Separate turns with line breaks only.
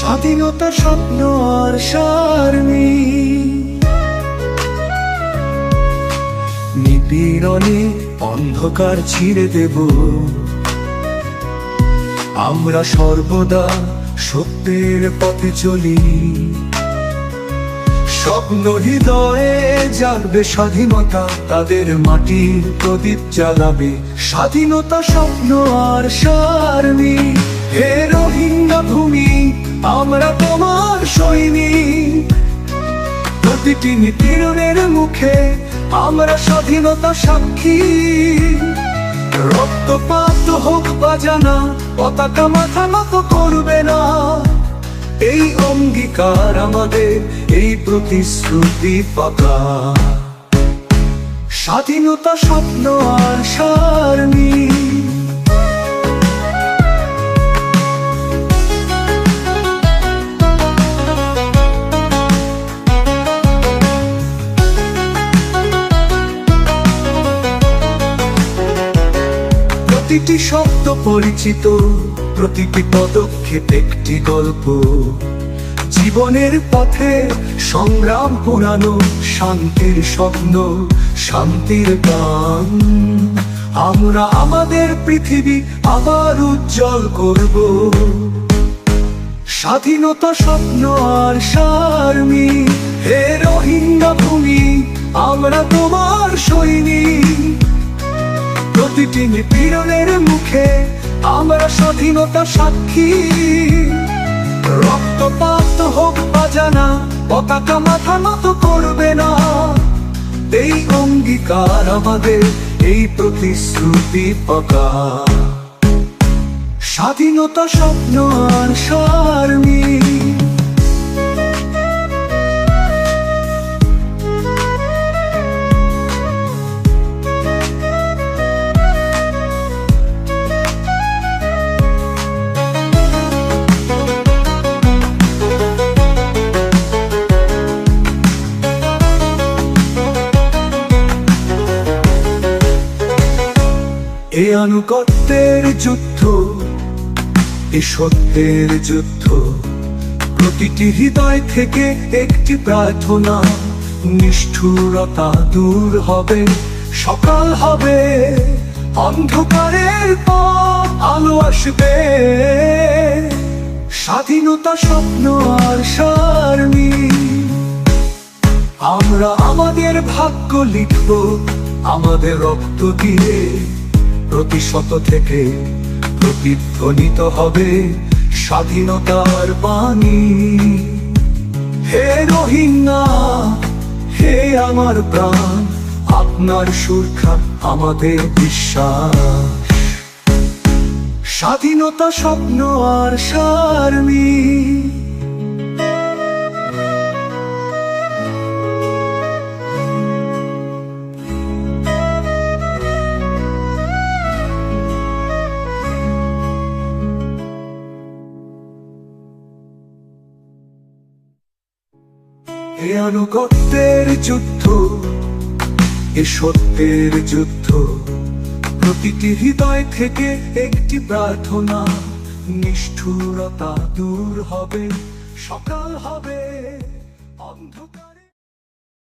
স্বাধীনতা স্বপ্ন আর সারনি, নিপীড়নে অন্ধকার ছিঁড়ে দেব, আমরা সর্বদা সত্যের পথে চলি। স্বপ্ন হৃদয়ে জাগবে স্বাধীনতা, তাদের মাটির প্রদীপ জ্বালাবে। স্বাধীনতা স্বপ্ন আর সারনি, হে রোহিঙ্গা ভূমি আমরা তোমার সৈনিক। প্রতিটি নিপীড়নের মুখে আমরা স্বাধীনতা সাক্ষী। রক্তপাত হোক বা জানা, পতাকা মাথা নত করবে না। এই অঙ্গীকার আমাদের, এই প্রতিশ্রুতি পাকা। স্বাধীনতা স্বপ্ন আর সারনি। প্রতিটি শব্দ পরিচিত, প্রতিটি পদক্ষেপ একটি গল্প। জীবনের পথে সংগ্রাম পুরানো, শান্তির স্বপ্ন, শান্তির গান। আমরা আমাদের পৃথিবী আবার উজ্জ্বল করব। স্বাধীনতা স্বপ্ন আর সারনি, হে রোহিঙ্গা ভূমি আমরা তোমার সৈনিক। প্রতিটি নিপীড়নের মুখে আমরা স্বাধীনতা সাক্ষী। রক্তপাত হোক বা জানা, পতাকা মাথা নত করবে না। এই অঙ্গীকার আমাদের, এই প্রতিশ্রুতি পাকা। স্বাধীনতা স্বপ্ন আর সারনি। এ আনুগত্যের যুদ্ধ, এ সত্যের যুদ্ধ। প্রতিটি হৃদয় থেকে একটি প্রার্থনা, নিষ্ঠুরতা দূর হবে, সকাল হবে। অন্ধকারের পর আলো আসবে। স্বাধীনতা স্বপ্ন আর সারনি। আমরা আমাদের ভাগ্য লিখব, আমাদের রক্ত দিয়ে। প্রতিশত থেকে প্রতিধ্বনিত হবে স্বাধীনতার বাণী। হে রোহিঙ্গা, হে আমার প্রাণ, আপনার সুরক্ষা আমাদের বিশ্বাস। স্বাধীনতা স্বপ্ন আর সারনি। এ আনুগত্যের যুদ্ধ, এ সত্যের যুদ্ধ। প্রতিটি হৃদয় থেকে একটি প্রার্থনা, নিষ্ঠুরতা দূর হবে, সকাল হবে। অন্ধকার